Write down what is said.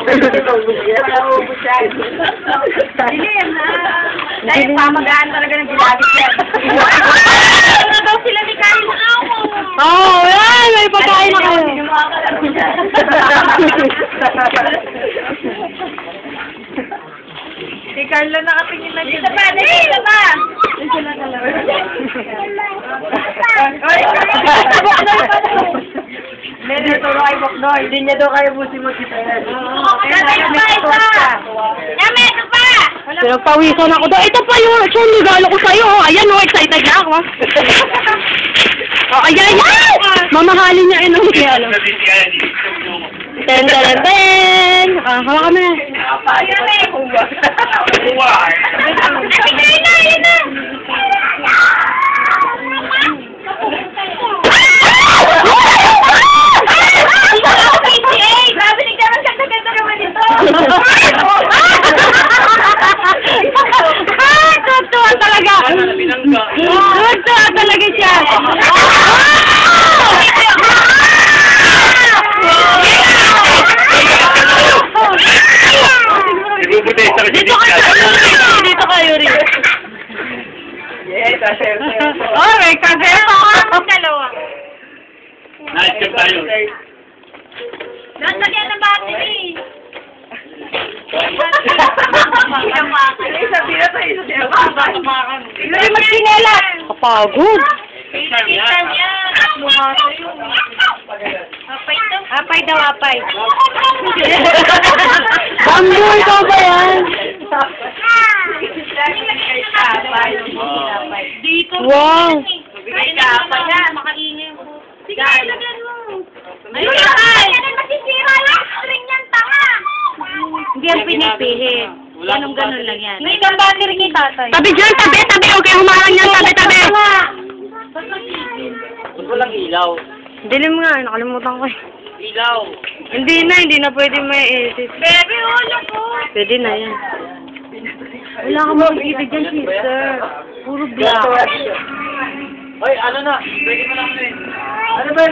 Naubos yan. Hindi yan na. Dahil pamagaan talaga ng gilagit yan. Ano daw sila ni Kyle na ako? Oo, yan! May pagkain na kayo. Si Carlo nakatingin na dito pa. Dito pa. Dito na talaga. Hindi ito na kay Boknoy. Hindi niya daw kayo busi mo si Ted. Ito pa! Pinagpawisan ako daw. Ito pa yung regalo ko sa'yo. Ayan, excited na ako. Ayan, yan! Mamahalin niya yun. Ten, ten, ten! Hawa kami. Tuwa talaga. Tuwa talaga siya. Dito kayo rin. Oh, may kafe pa. Dalawa. Nice, good tayo. Lagyan ng battery. Ay, magsinela. Kapagod. Apay daw, apay. Bamboy ka ba yan? Dito. Wow. Ay, apay na. Makaingin po. Sige, lagyan mo. Ayun na kay! Yan masisira yung string yan, tanga! Hindi yan pinipihit. Ganun-ganun lang yan. May isang battery ni tatay. Tabi dyan, tabi, tabi. Huwag kayo humarang yan, tabi, tabi. Ba't walang ilaw? Dilim nga, nakalimutan ko eh. Ilaw! Hindi na pwede may edit. Baby, ulo po! Pwede na yan. Wala ka makikita dyan, sister. Puro black. Hoy, ano na? Pwede mo lang na eh. Ano ba?